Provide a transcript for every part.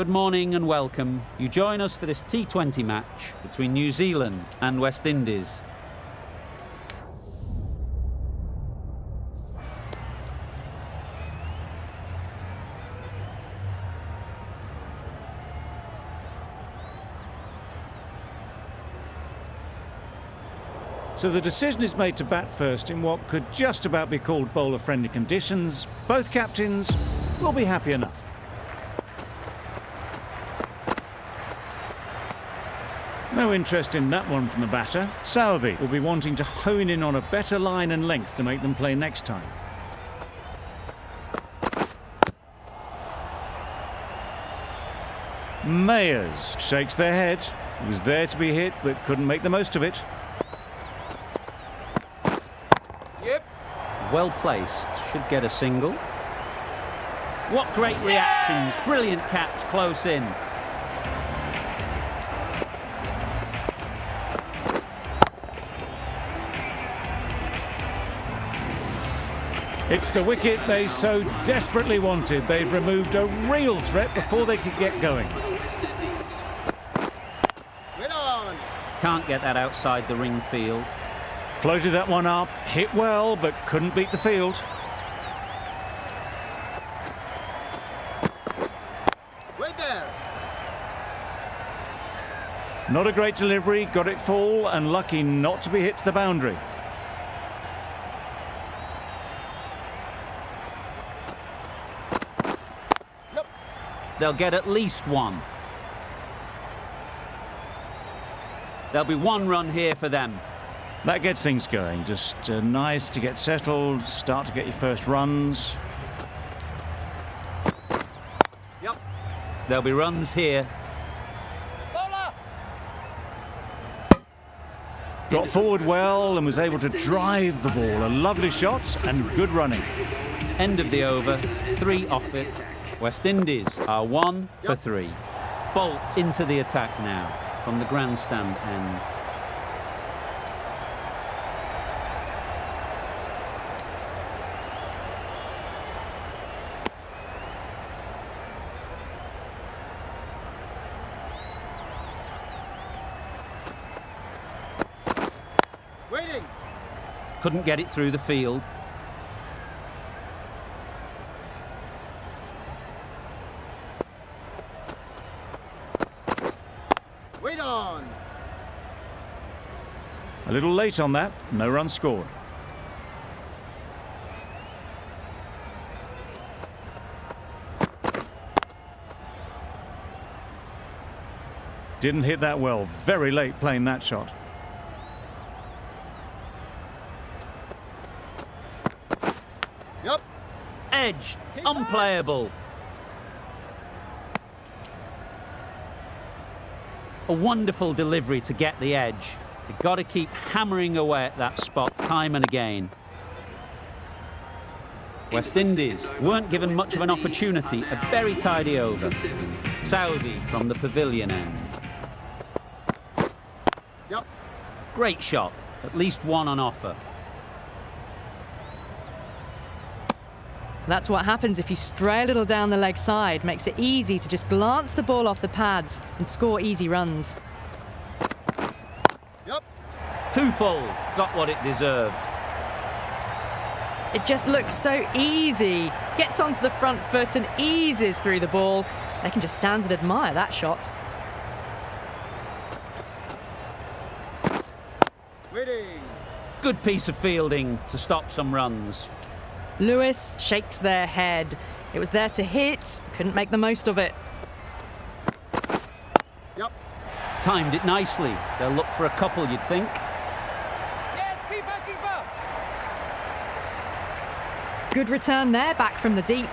Good morning and welcome. You join us for this T20 match between New Zealand and West Indies. So the decision is made to bat first in what could just about be called bowler-friendly conditions. Both captains will be happy enough. No interest in that one from the batter. Southey will be wanting to hone in on a better line and length to make them play next time. Mayers shakes their head. He was there to be hit but couldn't make the most of it. Well placed, should get a single. What great reactions, brilliant catch close in. It's the wicket they so desperately wanted. They've removed a real threat before they could get going. Can't get that outside the ring field. Floated that one up, hit well, but couldn't beat the field. Wait there. Not a great delivery, got it full and lucky not to be hit to the boundary. Nope. They'll get at least one. There'll be one run here for them. That gets things going. Just nice to get settled, start to get your first runs. Yep. There'll be runs here. Bowler. Got forward well and was able to drive the ball. A lovely shot and good running. End of the over, 3 off it. West Indies are 1 for 3. Bolt into the attack now from the grandstand end. Waiting. Couldn't get it through the field. Wait on. A little late on that, no run scored. Didn't hit that well, very late playing that shot. Yep. Edged, unplayable. A wonderful delivery to get the edge. You've got to keep hammering away at that spot time and again. West Indies weren't given much of an opportunity, a very tidy over. Southey from the pavilion end. Yep. Great shot, at least one on offer. That's what happens if you stray a little down the leg side. Makes it easy to just glance the ball off the pads and score easy runs. Yep. 2 full, got what it deserved. It just looks so easy. Gets onto the front foot and eases through the ball. They can just stand and admire that shot. Waiting. Good piece of fielding to stop some runs. Lewis shakes their head. It was there to hit, couldn't make the most of it. Yep. Timed it nicely. They'll look for a couple, you'd think. Yes, keeper, keeper. Good return there, back from the deep.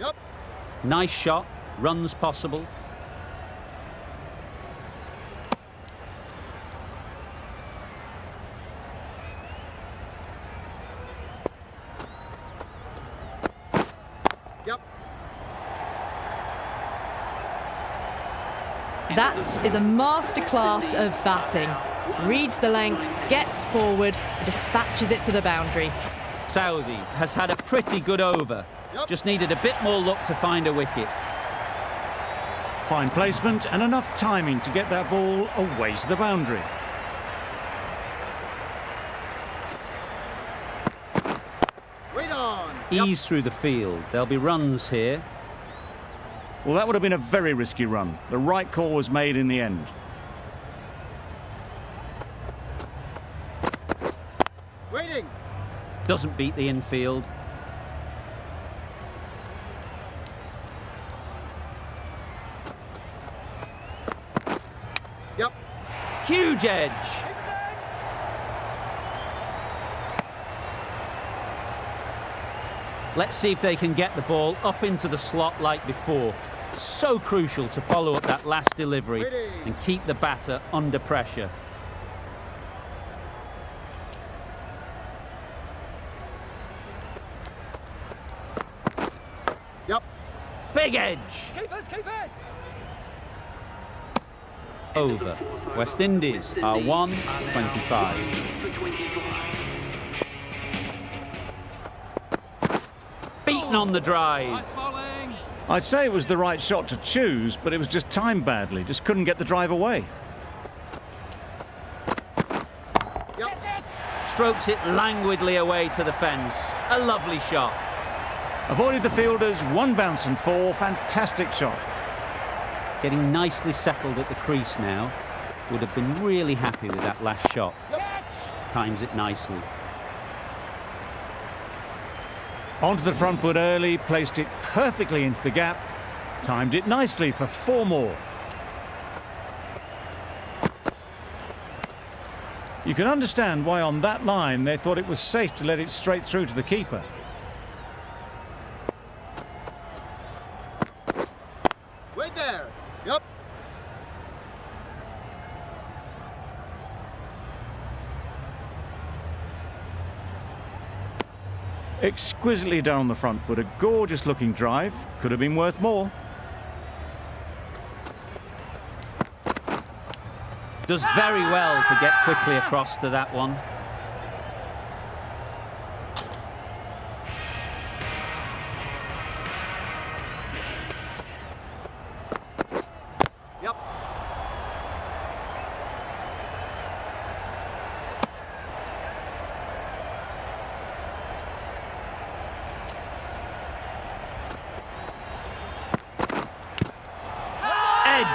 Yep. Nice shot, runs possible. Yep. That is a masterclass of batting. reads the length, gets forward, and dispatches it to the boundary. Saudi has had a pretty good over. Just needed a bit more luck to find a wicket. Fine placement and enough timing to get that ball away to the boundary. Wait on. Ease through the field. There'll be runs here. Well, that would have been a very risky run. The right call was made in the end. Waiting. Doesn't beat the infield. Yep. Huge edge. Let's see if they can get the ball up into the slot like before. So crucial to follow up that last delivery and keep the batter under pressure. Yep. Big edge. Keep it. Over. West Indies are 125. Beaten on the drive. I'd say it was the right shot to choose, but it was just timed badly. Just couldn't get the drive away. Yep. Strokes it languidly away to the fence. A lovely shot. Avoided the fielders, one bounce and four. Fantastic shot. Getting nicely settled at the crease now. Would have been really happy with that last shot. Times it nicely. Onto the front foot early, placed it perfectly into the gap. Timed it nicely for four more. You can understand why on that line they thought it was safe to let it straight through to the keeper. Wait there. Yep. Exquisitely done on the front foot, a gorgeous looking drive. Could have been worth more. Does very well to get quickly across to that one. Yep. Edged.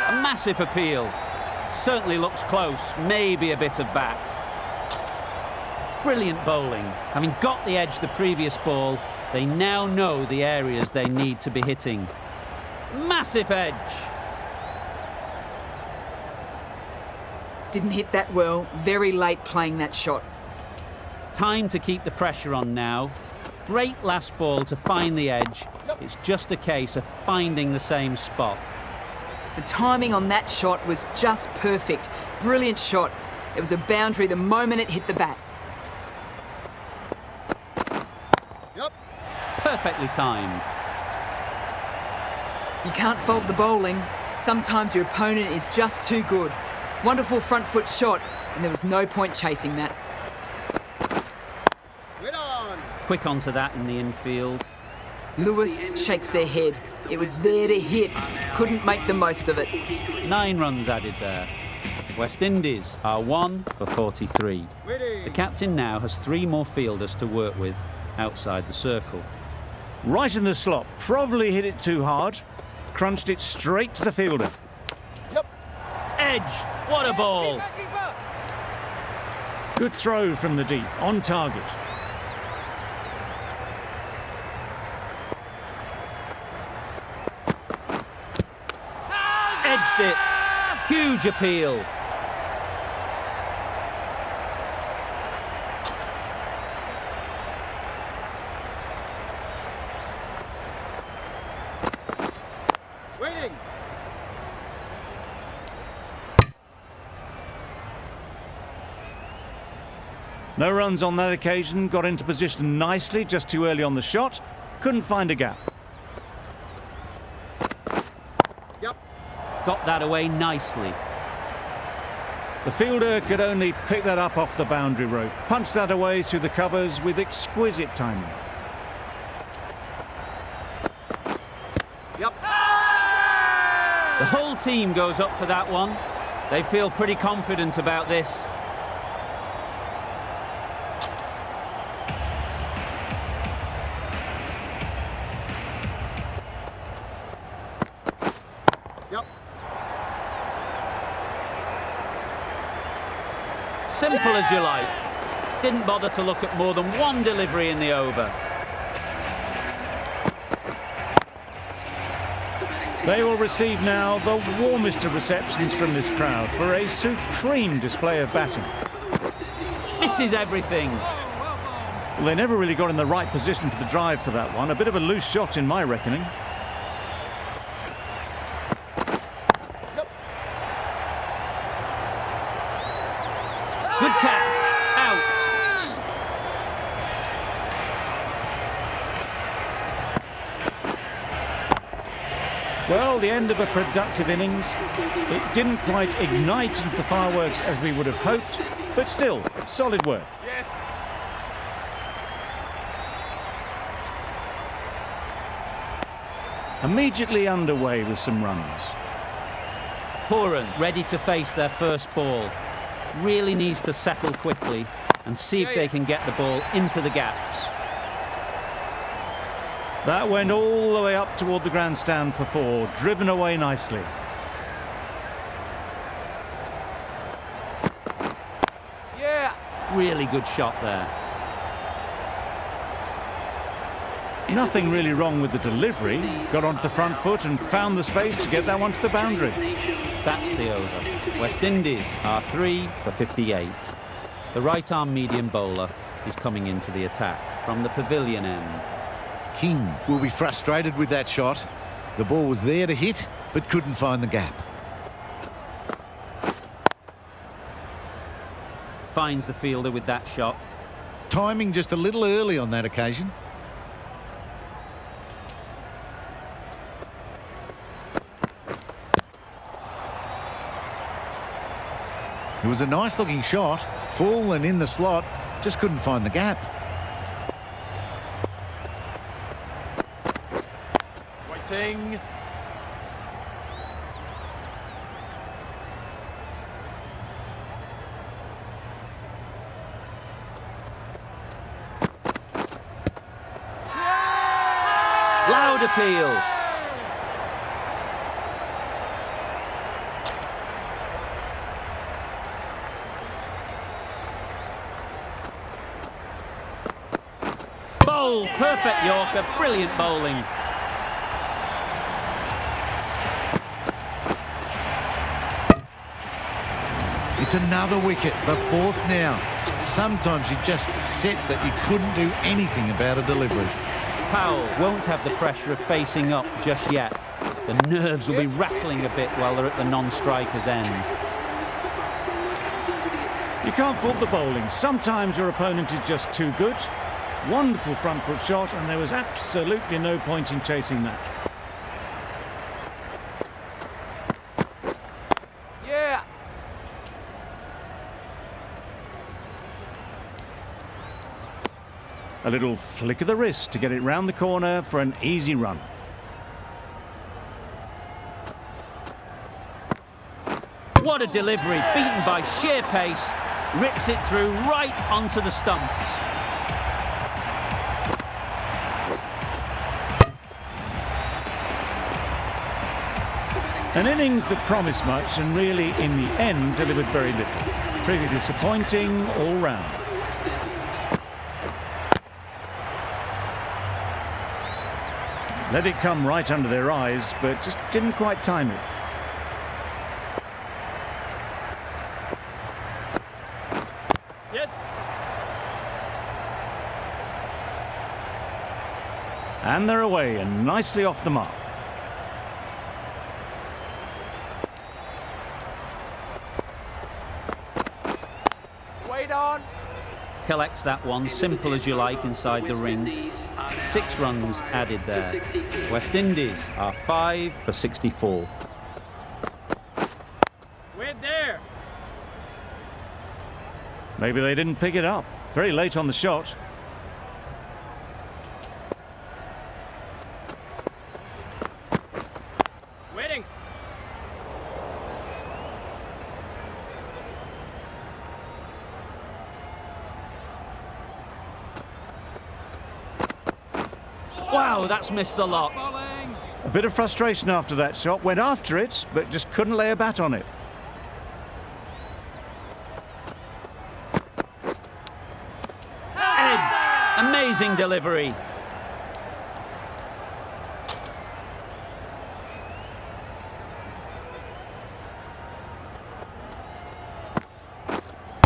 A massive appeal. Certainly looks close, maybe a bit of bat. Brilliant bowling. Having got the edge the previous ball, they now know the areas they need to be hitting. Massive edge. Didn't hit that well, very late playing that shot. Time to keep the pressure on now. Great last ball to find the edge. It's just a case of finding the same spot. The timing on that shot was just perfect. Brilliant shot. It was a boundary the moment it hit the bat. Yep. Perfectly timed. You can't fault the bowling. Sometimes your opponent is just too good. Wonderful front foot shot, and there was no point chasing that. Wait on. Quick onto that in the infield. Lewis shakes their head. It was there to hit. Couldn't make the most of it. 9 runs added there. West Indies are 1 for 43. Waiting. The captain now has 3 more fielders to work with outside the circle. Right in the slot, probably hit it too hard. Crunched it straight to the fielder. Yep. Edged. What a ball. Good throw from the deep, on target. Edged it. Huge appeal. Waiting. No runs on that occasion, got into position nicely, just too early on the shot. Couldn't find a gap. Yep. Got that away nicely. The fielder could only pick that up off the boundary rope, punch that away through the covers with exquisite timing. Yep. The whole team goes up for that one. They feel pretty confident about this. Yep. Simple as you like. Didn't bother to look at more than one delivery in the over. They will receive now the warmest of receptions from this crowd for a supreme display of batting. This is everything. Well, they never really got in the right position for the drive for that one. A bit of a loose shot in my reckoning. Good catch. Out. Well, the end of a productive innings. It didn't quite ignite into the fireworks as we would have hoped, but still, solid work. Yes. Immediately underway with some runs. Pooran ready to face their first ball. Really needs to settle quickly and see if they can get the ball into the gaps. That went all the way up toward the grandstand for 4, driven away nicely. Yeah. Really good shot there. Nothing really wrong with the delivery. Got onto the front foot and found the space to get that one to the boundary. That's the over. West Indies are 3 for 58. The right-arm medium bowler is coming into the attack from the pavilion end. King will be frustrated with that shot. The ball was there to hit, but couldn't find the gap. Finds the fielder with that shot. Timing just a little early on that occasion. It was a nice looking shot, full and in the slot, just couldn't find the gap. Waiting. Loud appeal. Bowl, perfect Yorker, brilliant bowling. It's another wicket, the 4th now. Sometimes you just accept that you couldn't do anything about a delivery. Powell won't have the pressure of facing up just yet. The nerves will be rattling a bit while they're at the non-striker's end. You can't fault the bowling. Sometimes your opponent is just too good. Wonderful front foot shot, and there was absolutely no point in chasing that. Yeah. A little flick of the wrist to get it round the corner for an easy run. What a delivery, beaten by sheer pace, rips it through right onto the stumps. An innings that promised much and really, in the end, delivered very little. Pretty disappointing all round. Let it come right under their eyes, but just didn't quite time it. Yes. And they're away and nicely off the mark. Wait on. Collects that one, simple as you like, inside the ring. 6 runs added there. West Indies are 5 for 64. Wait there. Maybe they didn't pick it up. Very late on the shot. Waiting. Wow, that's missed the lot. Bowling. A bit of frustration after that shot. Went after it, but just couldn't lay a bat on it. Edge. Amazing delivery.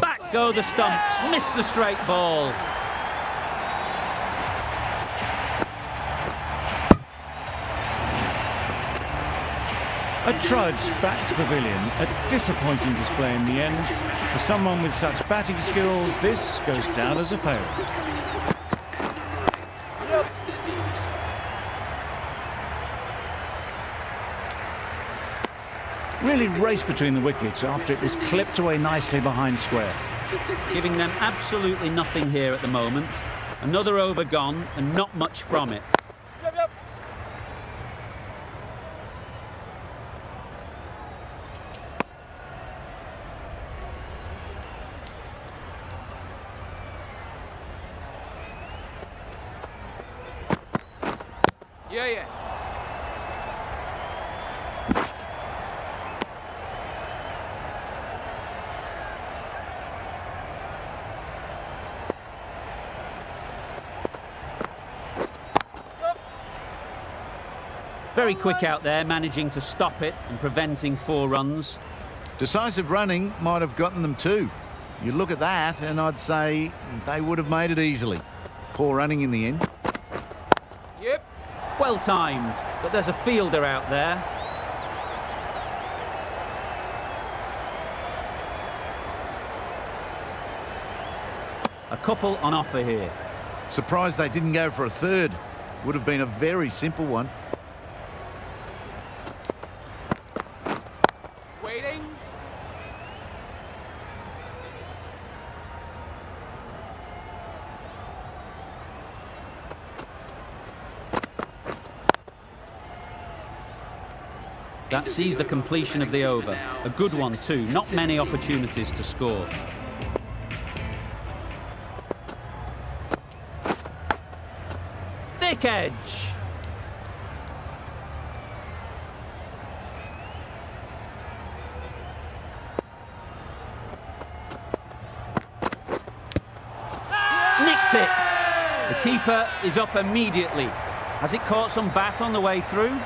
Back go the stumps. Missed the straight ball. A trudge back to the pavilion. A disappointing display in the end. For someone with such batting skills, this goes down as a failure. Really raced between the wickets after it was clipped away nicely behind square. Giving them absolutely nothing here at the moment. Another over gone and not much from it. Yeah. Very quick out there, managing to stop it and preventing 4 runs. Decisive running might have gotten them too. You look at that and I'd say they would have made it easily. Poor running in the end. Yep. Well timed, but there's a fielder out there. A couple on offer here. Surprised they didn't go for a third. Would have been a very simple one. Waiting. That sees the completion of the over. A good one too, not many opportunities to score. Thick edge. Nicked it. The keeper is up immediately. Has it caught some bat on the way through?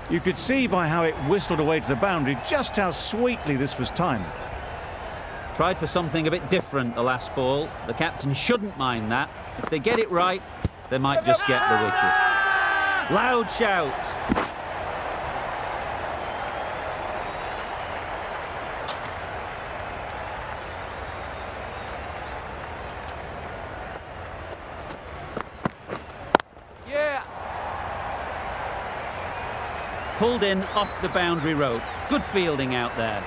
You could see by how it whistled away to the boundary just how sweetly this was timed. Tried for something a bit different the last ball. The captain shouldn't mind that. If they get it right, they might just get the wicket. Loud shout. Yeah. Pulled in off the boundary rope. Good fielding out there.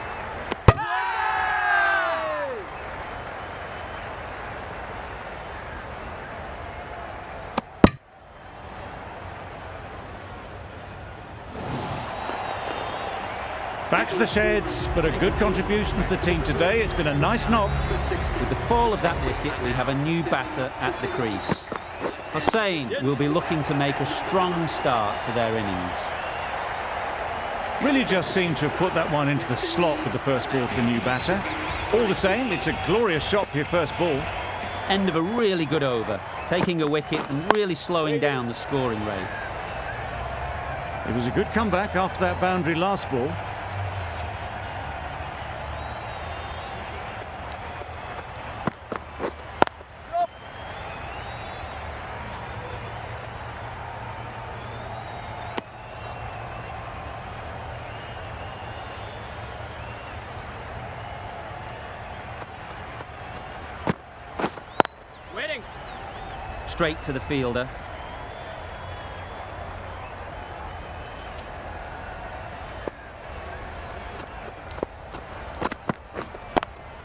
Back to the sheds, but a good contribution to the team today. It's been a nice knock. With the fall of that wicket, we have a new batter at the crease. Hussain will be looking to make a strong start to their innings. Really just seemed to have put that one into the slot with the first ball to the new batter. All the same, it's a glorious shot for your first ball. End of a really good over, taking a wicket and really slowing down the scoring rate. It was a good comeback after that boundary last ball. straight to the fielder.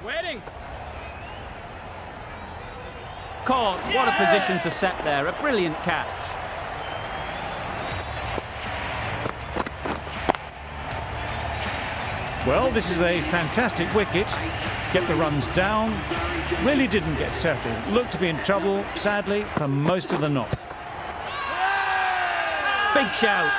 Waiting. Caught. What a position to set there. A brilliant catch. Well, this is a fantastic wicket. Get the runs down. Really didn't get settled. Looked to be in trouble, sadly, for most of the knock. Big shout.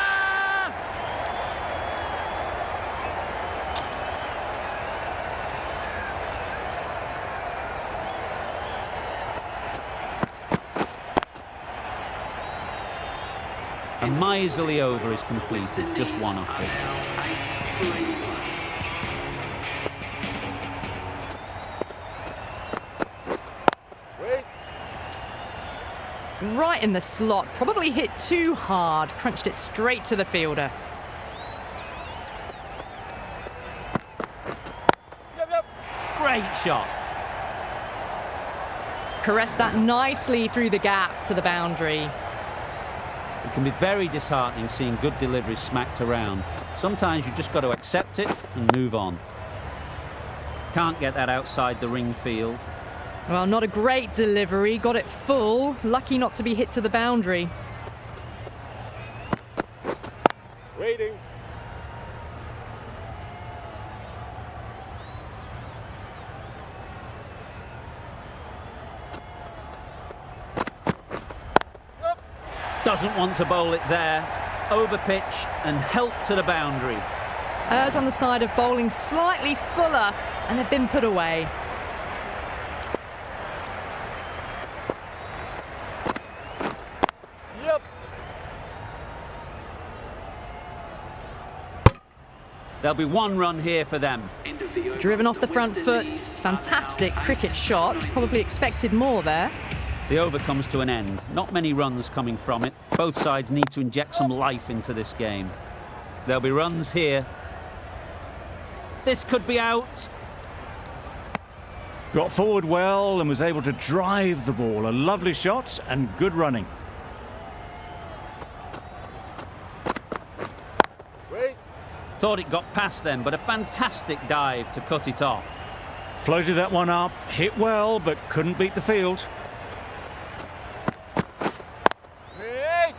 A miserly over is completed, just one off it. Right in the slot, probably hit too hard, crunched it straight to the fielder. Great shot. Caressed that nicely through the gap to the boundary. It can be very disheartening seeing good deliveries smacked around. Sometimes you just got to accept it and move on. Can't get that outside the ring field. Well, not a great delivery, got it full. Lucky not to be hit to the boundary. Waiting. Doesn't want to bowl it there. Overpitched and helped to the boundary. Errs on the side of bowling slightly fuller, and they've been put away. Yep. There'll be one run here for them. Driven off the front foot. Fantastic cricket shot. Probably expected more there. The over comes to an end. Not many runs coming from it. Both sides need to inject some life into this game. There'll be runs here. This could be out. Got forward well and was able to drive the ball. A lovely shot and good running. Wait. Thought it got past them, but a fantastic dive to cut it off. Floated that one up, hit well, but couldn't beat the field. Wait.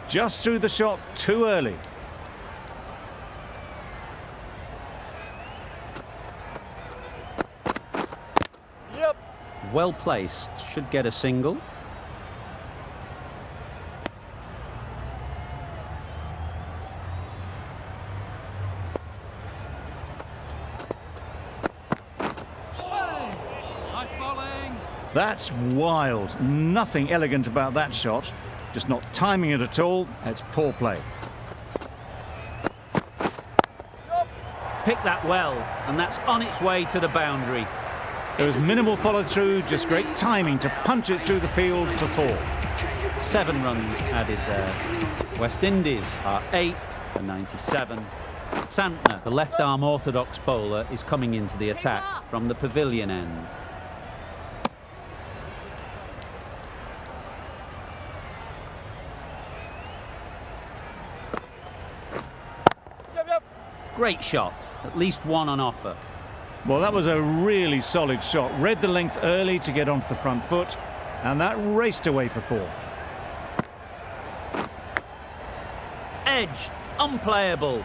Just threw the shot too early. Yep. Well placed. Should get a single. Nice bowling. That's wild. Nothing elegant about that shot. Just not timing it at all. It's poor play. Picked that well, and that's on its way to the boundary. There was minimal follow through, just great timing to punch it through the field for 4. 7 runs added there. West Indies are 8 for 97. Santner, the left-arm orthodox bowler, is coming into the attack from the pavilion end. Yep. Great shot. At least one on offer. Well, that was a really solid shot. Read the length early to get onto the front foot, and that raced away for 4. Edged. Unplayable.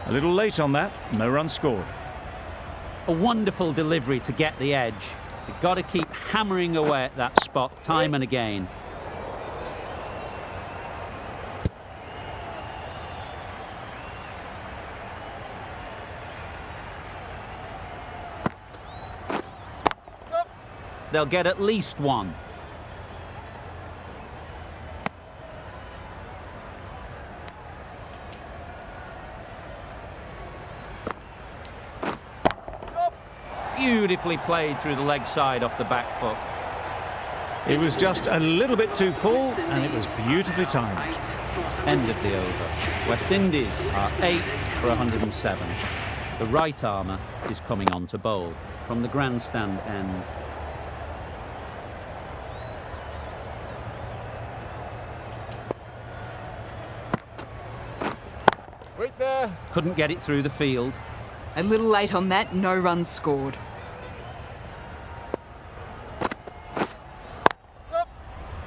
A little late on that, no run scored. A wonderful delivery to get the edge. You've got to keep hammering away at that spot time and again. They'll get at least one. Beautifully played through the leg side off the back foot. It was just a little bit too full, and it was beautifully timed. End of the over. West Indies are 8 for 107. The right armour is coming on to bowl from the grandstand end. Wait there. Couldn't get it through the field. A little late on that, no runs scored.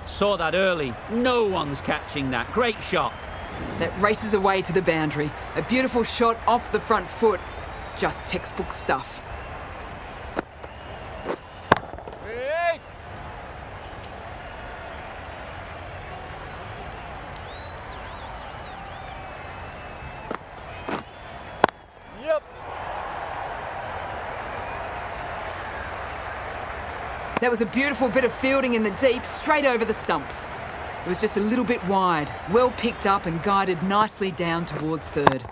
Saw that early. No one's catching that. Great shot. That races away to the boundary. A beautiful shot off the front foot. Just textbook stuff. Wait. Yep. That was a beautiful bit of fielding in the deep, straight over the stumps. It was just a little bit wide, well picked up and guided nicely down towards third.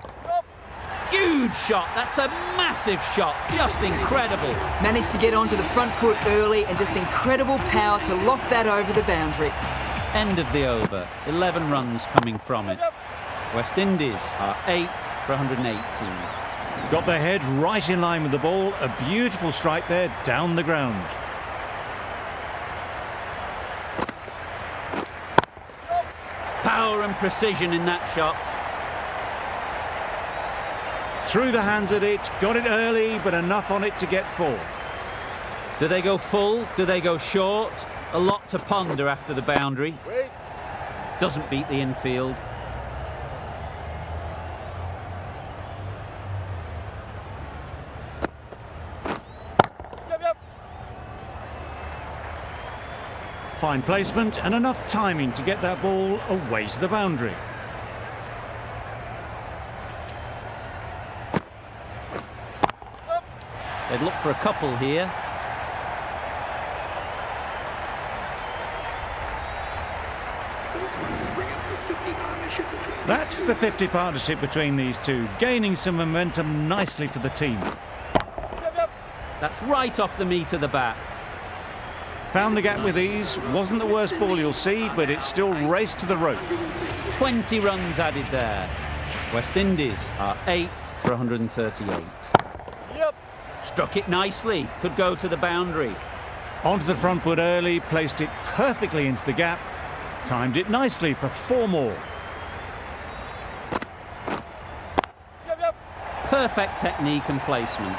Huge shot. That's a massive shot. Just incredible. Managed to get onto the front foot early and just incredible power to loft that over the boundary. End of the over. 11 runs coming from it. West Indies are 8 for 118. Got their head right in line with the ball. A beautiful strike there down the ground. Power and precision in that shot. Through the hands at it, got it early, but enough on it to get 4. Do they go full? Do they go short? A lot to ponder after the boundary. Wait. Doesn't beat the infield. Yep. Fine placement and enough timing to get that ball away to the boundary. They'd look for a couple here. That's the 50 partnership between these two, gaining some momentum nicely for the team. That's right off the meat of the bat. Found the gap with ease, wasn't the worst ball you'll see, but it still raced to the rope. 20 runs added there. West Indies are 8 for 138. Yep. Struck it nicely. Could go to the boundary. Onto the front foot early, placed it perfectly into the gap, timed it nicely for 4 more. Yep. Perfect technique and placement.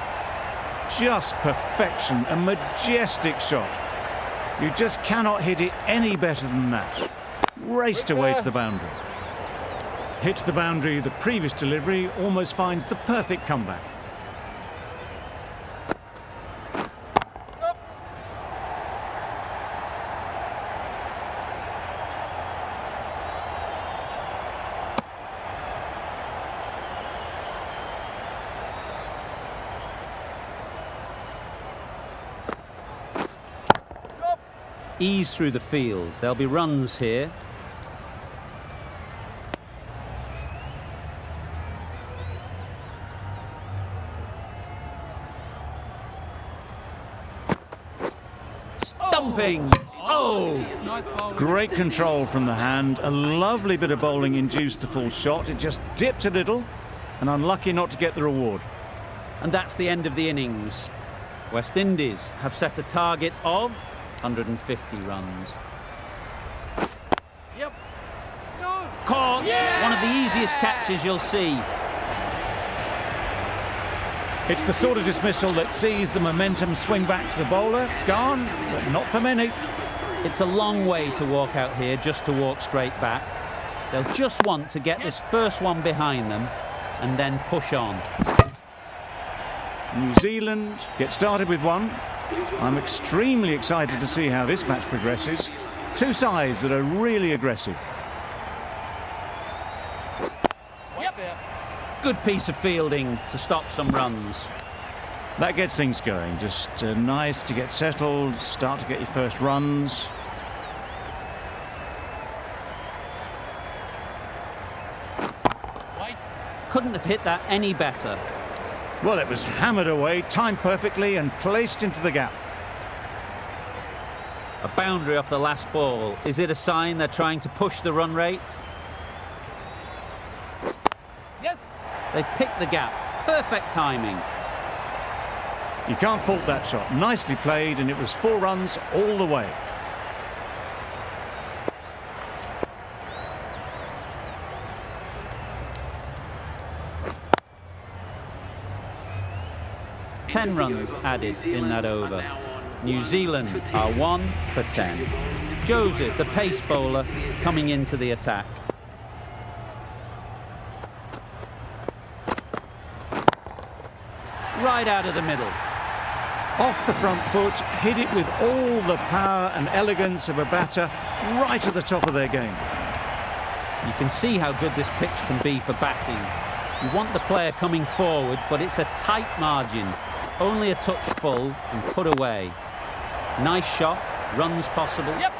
Just perfection, a majestic shot. You just cannot hit it any better than that. Raced away to the boundary. Hits the boundary, the previous delivery almost finds the perfect comeback. Ease through the field. There'll be runs here. Stumping! Oh! Nice bowling. Great control from the hand. A lovely bit of bowling induced the full shot. It just dipped a little and unlucky not to get the reward. And that's the end of the innings. West Indies have set a target of 150 runs. Yep. No. Caught! Yeah! One of the easiest catches you'll see. It's the sort of dismissal that sees the momentum swing back to the bowler. Gone, but not for many. It's a long way to walk out here just to walk straight back. They'll just want to get this first one behind them and then push on. New Zealand get started with 1. I'm extremely excited to see how this match progresses. 2 sides that are really aggressive. Yep. Good piece of fielding to stop some runs. That gets things going. Just nice to get settled, start to get your first runs. Wait. Couldn't have hit that any better. Well, it was hammered away, timed perfectly and placed into the gap. A boundary off the last ball. Is it a sign they're trying to push the run rate? Yes. They've picked the gap. Perfect timing. You can't fault that shot. Nicely played, and it was 4 runs all the way. 10 runs added in that over. New Zealand are 1 for 10. Joseph, the pace bowler, coming into the attack. Right out of the middle. Off the front foot, hit it with all the power and elegance of a batter right at the top of their game. You can see how good this pitch can be for batting. You want the player coming forward, but it's a tight margin. Only a touch full and put away. Nice shot, runs possible. Yep.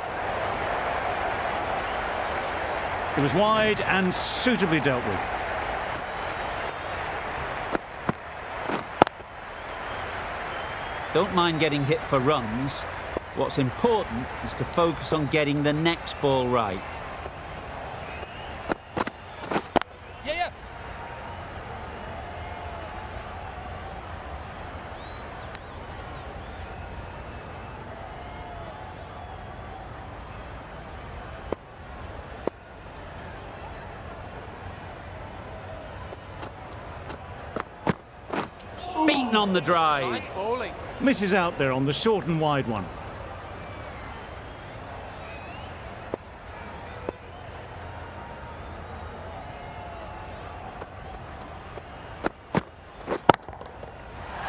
It was wide and suitably dealt with. Don't mind getting hit for runs. What's important is to focus on getting the next ball right. Yeah. Beaten on the drive. Nice bowling. Misses out there on the short and wide one.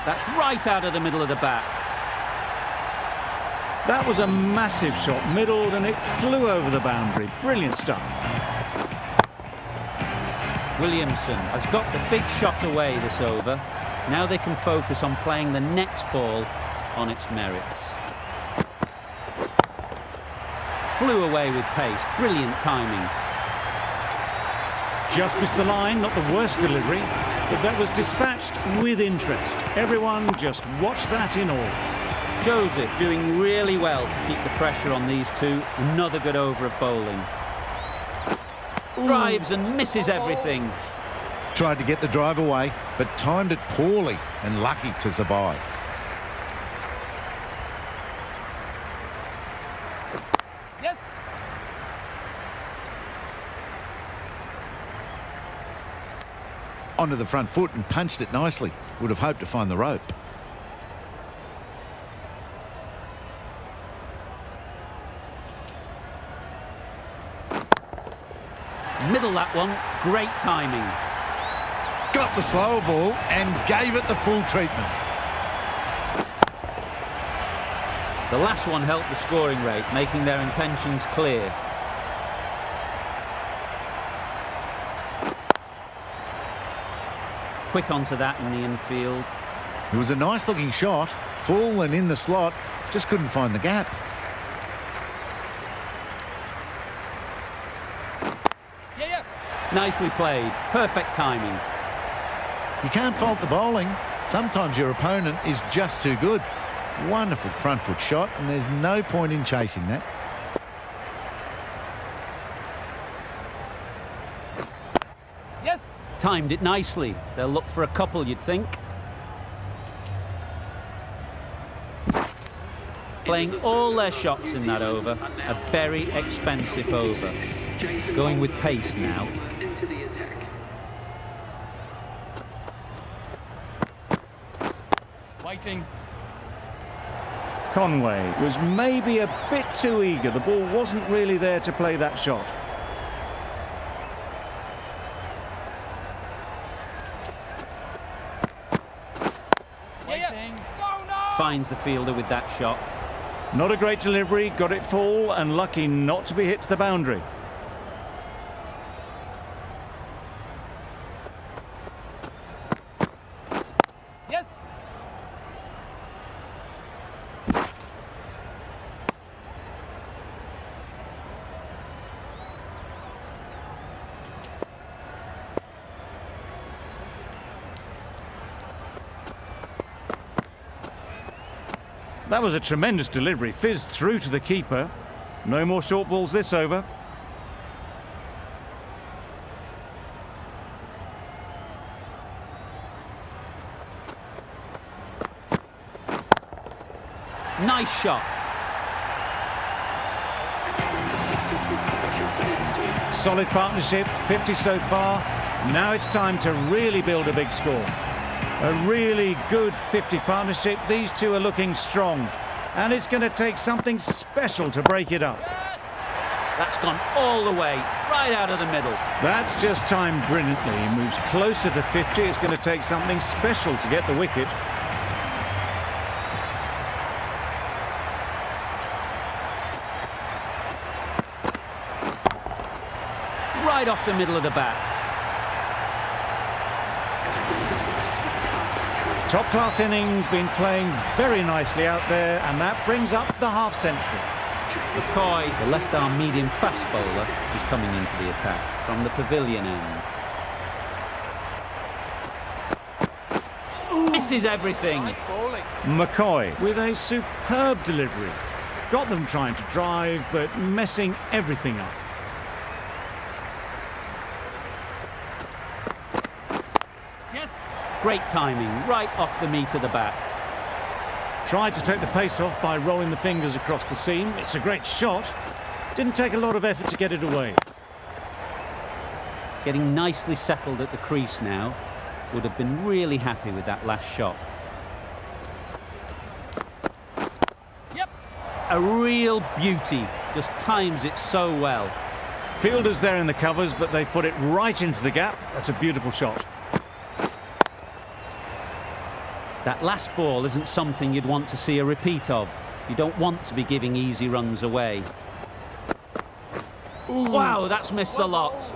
That's right out of the middle of the bat. That was a massive shot, middled, and it flew over the boundary. Brilliant stuff. Williamson has got the big shot away this over. Now they can focus on playing the next ball on its merits. Flew away with pace. Brilliant timing. Just missed the line, not the worst delivery, but that was dispatched with interest. Everyone just watched that in awe. Joseph doing really well to keep the pressure on these two. Another good over of bowling. Drives and misses everything. Tried to get the drive away, but timed it poorly and lucky to survive. Yes. Onto the front foot and punched it nicely. Would have hoped to find the rope. Middle that one. Great timing. Got the slower ball and gave it the full treatment. The last one helped the scoring rate, making their intentions clear. Quick onto that in the infield. It was a nice looking shot, full and in the slot, just couldn't find the gap. Yeah. Nicely played. Perfect timing. You can't fault the bowling. Sometimes your opponent is just too good. Wonderful front foot shot, and there's no point in chasing that. Yes. Timed it nicely. They'll look for a couple, you'd think. Playing all their shots in that over. A very expensive over. Going with pace now. Waiting. Conway was maybe a bit too eager. The ball wasn't really there to play that shot. Waiting. No. Finds the fielder with that shot. Not a great delivery, got it full and lucky not to be hit to the boundary. Yes. That was a tremendous delivery, fizzed through to the keeper. No more short balls this over. Nice shot. Solid partnership, 50 so far. Now it's time to really build a big score. A really good 50 partnership. These two are looking strong. And it's going to take something special to break it up. That's gone all the way, right out of the middle. That's just timed brilliantly. He moves closer to 50. It's going to take something special to get the wicket. Right off the middle of the bat. Top-class innings, been playing very nicely out there, and that brings up the half-century. McCoy, the left-arm medium fast bowler, is coming into the attack from the pavilion end. Misses everything. Nice bowling. McCoy with a superb delivery. Got them trying to drive, but messing everything up. Yes. Great timing, right off the meat of the bat. Tried to take the pace off by rolling the fingers across the seam. It's a great shot. Didn't take a lot of effort to get it away. Getting nicely settled at the crease now. Would have been really happy with that last shot. Yep. A real beauty. Just times it so well. Fielders there in the covers, but they put it right into the gap. That's a beautiful shot. That last ball isn't something you'd want to see a repeat of. You don't want to be giving easy runs away. Wow, that's missed the lot.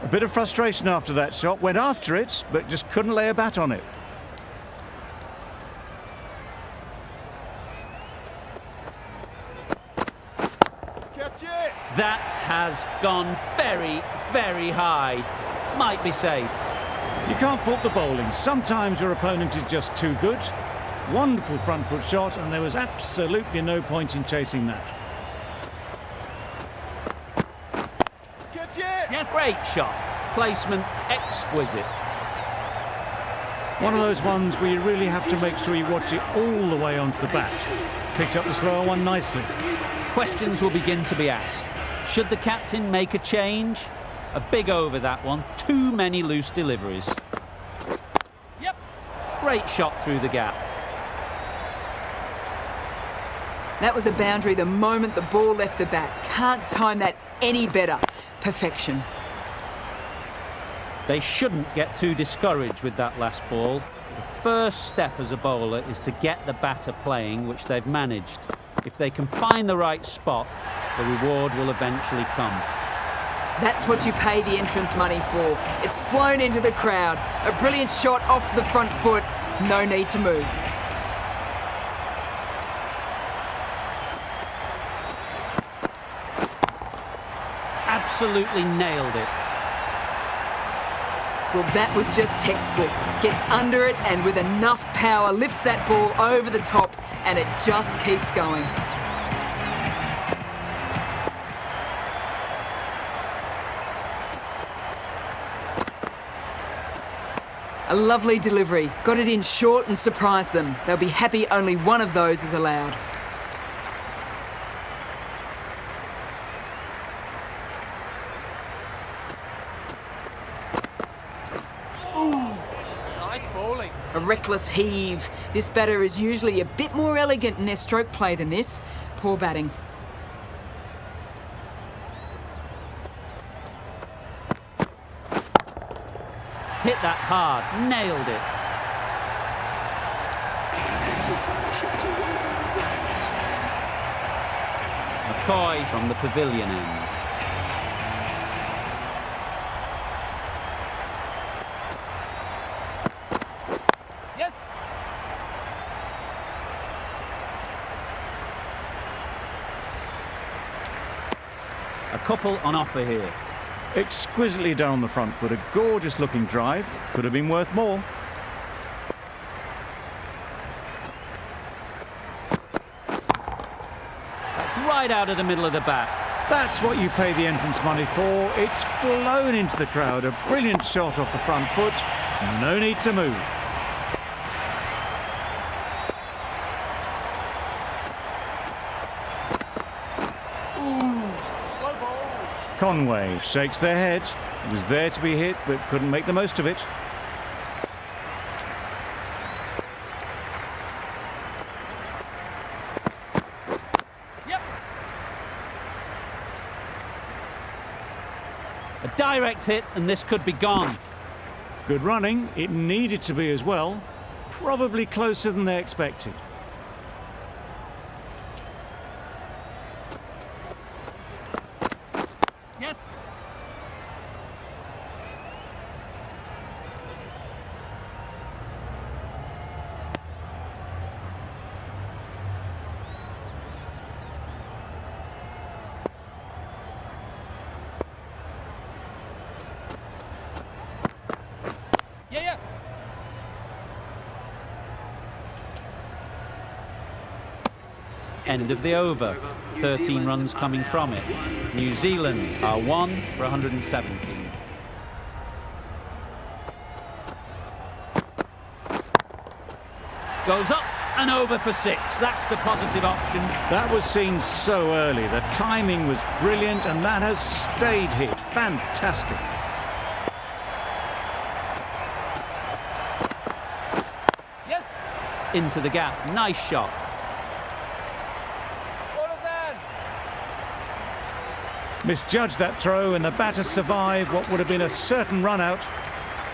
A bit of frustration after that shot. Went after it, but just couldn't lay a bat on it. Catch it! That has gone very, very high. Might be safe. You can't fault the bowling. Sometimes your opponent is just too good. Wonderful front foot shot, and there was absolutely no point in chasing that. Catch it! Yes. Great shot. Placement exquisite. One of those ones where you really have to make sure you watch it all the way onto the bat. Picked up the slower one nicely. Questions will begin to be asked. Should the captain make a change? A big over that one. Too many loose deliveries. Yep. Great shot through the gap. That was a boundary the moment the ball left the bat. Can't time that any better. Perfection. They shouldn't get too discouraged with that last ball. The first step as a bowler is to get the batter playing, which they've managed. If they can find the right spot, the reward will eventually come. That's what you pay the entrance money for. It's flown into the crowd. A brilliant shot off the front foot. No need to move. Absolutely nailed it. Well, that was just textbook. Gets under it and with enough power lifts that ball over the top and it just keeps going. A lovely delivery. Got it in short and surprised them. They'll be happy only one of those is allowed. Nice bowling. A reckless heave. This batter is usually a bit more elegant in their stroke play than this. Poor batting. Hit that hard. Nailed it. McCoy from the pavilion end. Yes. A couple on offer here. Exquisitely down the front foot. A gorgeous looking drive. Could have been worth more. That's right out of the middle of the bat. That's what you pay the entrance money for. It's flown into the crowd. A brilliant shot off the front foot. No need to move. Well bowled. Conway shakes their head. He was there to be hit, but couldn't make the most of it. A direct hit, and this could be gone. Good running. It needed to be as well. Probably closer than they expected. Yes. Yeah. End of the over. 13 runs coming from it. New Zealand are 1 for 117. Goes up and over for 6. That's the positive option. That was seen so early. The timing was brilliant, and that has stayed hit. Fantastic. Yes. Into the gap. Nice shot. All of them. Misjudged that throw, and the batter survived what would have been a certain run out.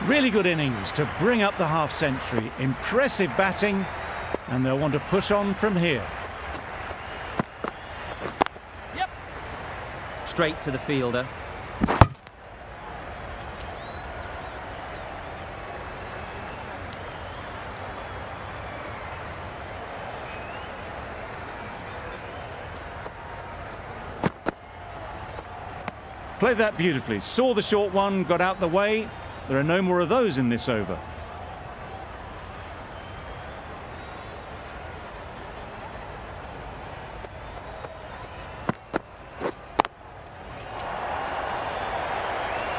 Really good innings to bring up the half-century. Impressive batting, and they'll want to push on from here. Yep. Straight to the fielder. Played that beautifully. Saw the short one, got out the way. There are no more of those in this over.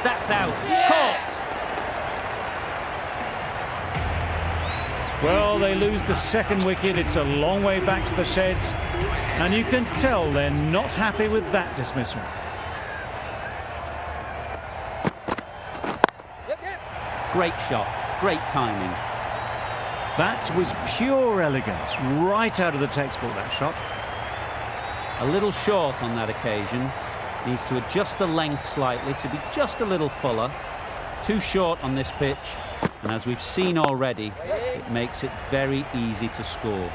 That's out. Caught. Well, they lose the second wicket. It's a long way back to the sheds, and you can tell they're not happy with that dismissal. Yep. Great shot. Great timing. That was pure elegance, right out of the textbook, that shot. A little short on that occasion. Needs to adjust the length slightly to be just a little fuller. Too short on this pitch. And as we've seen already, it makes it very easy to score.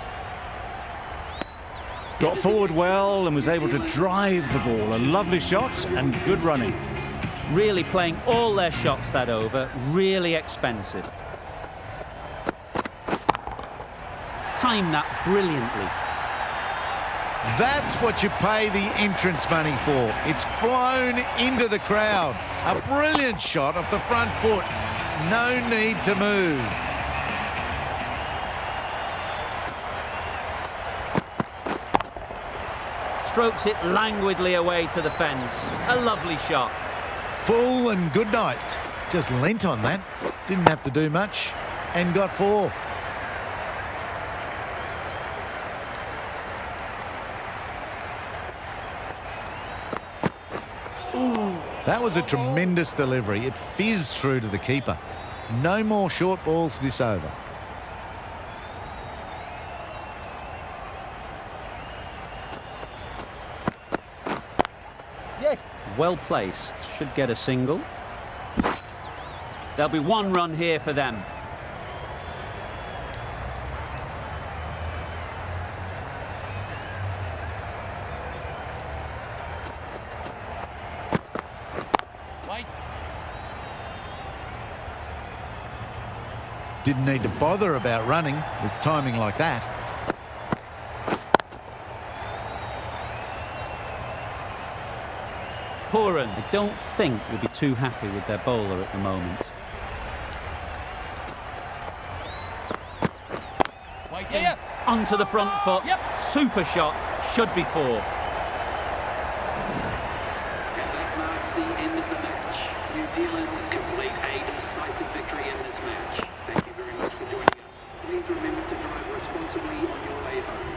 Got forward well and was able to drive the ball. A lovely shot and good running. Really playing all their shots that over. Really expensive. Timed that brilliantly. That's what you pay the entrance money for. It's flown into the crowd. A brilliant shot off the front foot. No need to move. Strokes it languidly away to the fence. A lovely shot. Full and good night. Just leant on that. Didn't have to do much and got 4. That was a tremendous delivery. It fizzed through to the keeper. No more short balls this over. Yes. Well placed. Should get a single. There'll be 1 run here for them. Right. Didn't need to bother about running with timing like that. Pooran, I don't think will be too happy with their bowler at the moment. Right. Yeah. Onto the front foot. Yep. Super shot. Should be 4. And that marks the end of the match. New Zealand complete a decisive victory in this match. Thank you very much for joining us. Please remember to drive responsibly on your way home.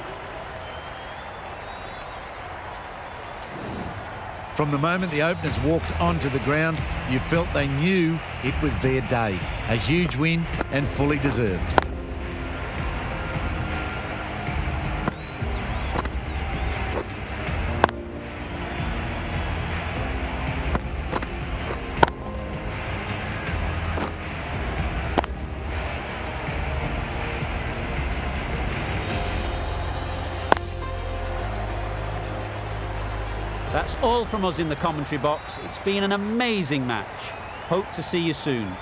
From the moment the openers walked onto the ground, you felt they knew it was their day. A huge win and fully deserved. That's all from us in the commentary box. It's been an amazing match. Hope to see you soon.